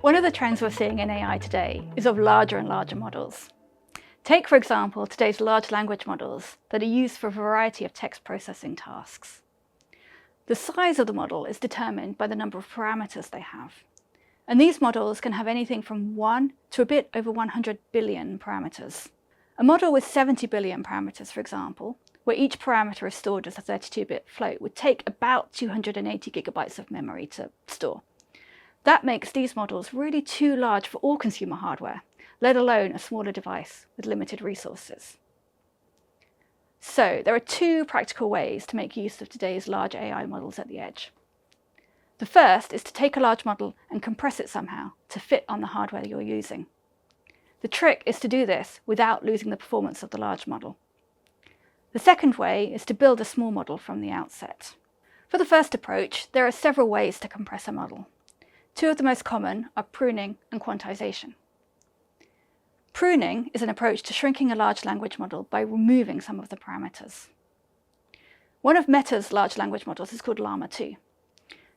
One of the trends we're seeing in AI today is of larger and larger models. Take, for example, today's large language models that are used for a variety of text processing tasks. The size of the model is determined by the number of parameters they have. And these models can have anything from 1 to a bit over 100 billion parameters. A model with 70 billion parameters, for example, where each parameter is stored as a 32-bit float, would take about 280 gigabytes of memory to store. That makes these models really too large for all consumer hardware, let alone a smaller device with limited resources. So there are two practical ways to make use of today's large AI models at the edge. The first is to take a large model and compress it somehow to fit on the hardware you're using. The trick is to do this without losing the performance of the large model. The second way is to build a small model from the outset. For the first approach, there are several ways to compress a model. Two of the most common are pruning and quantization. Pruning is an approach to shrinking a large language model by removing some of the parameters. One of Meta's large language models is called Llama 2.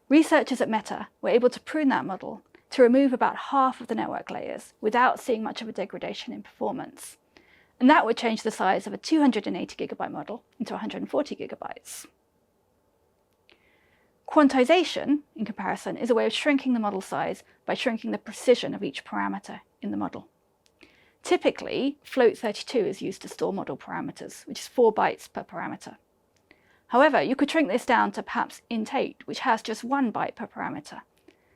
Researchers at Meta were able to prune that model to remove about half of the network layers without seeing much of a degradation in performance. And that would change the size of a 280 gigabyte model into 140 gigabytes. Quantization, in comparison, is a way of shrinking the model size by shrinking the precision of each parameter in the model. Typically, float 32 is used to store model parameters, which is 4 bytes per parameter. However, you could shrink this down to perhaps int8, which has just 1 byte per parameter,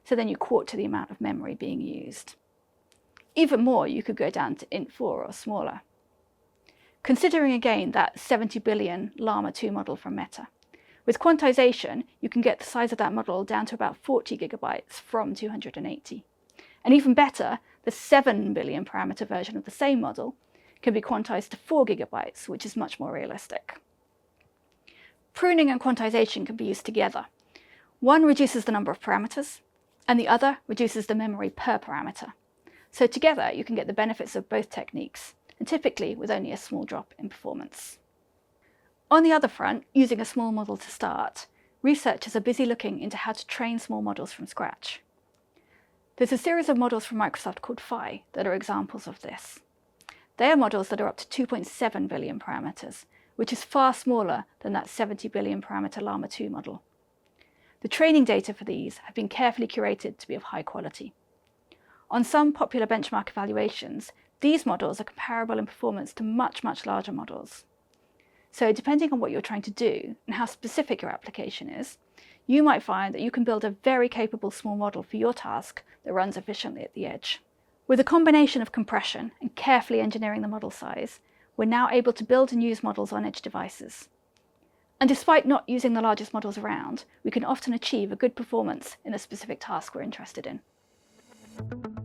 so then you quarter the amount of memory being used. Even more, you could go down to int4 or smaller. Considering again that 70 billion Llama 2 model from Meta, with quantization, you can get the size of that model down to about 40 gigabytes from 280. And even better, the 7 billion parameter version of the same model can be quantized to 4 gigabytes, which is much more realistic. Pruning and quantization can be used together. One reduces the number of parameters, and the other reduces the memory per parameter. So together, you can get the benefits of both techniques, and typically with only a small drop in performance. On the other front, using a small model to start, researchers are busy looking into how to train small models from scratch. There's a series of models from Microsoft called Phi that are examples of this. They are models that are up to 2.7 billion parameters, which is far smaller than that 70 billion parameter Llama 2 model. The training data for these have been carefully curated to be of high quality. On some popular benchmark evaluations, these models are comparable in performance to much larger models. So depending on what you're trying to do and how specific your application is, you might find that you can build a very capable small model for your task that runs efficiently at the edge. With a combination of compression and carefully engineering the model size, we're now able to build and use models on edge devices. And despite not using the largest models around, we can often achieve a good performance in the specific task we're interested in.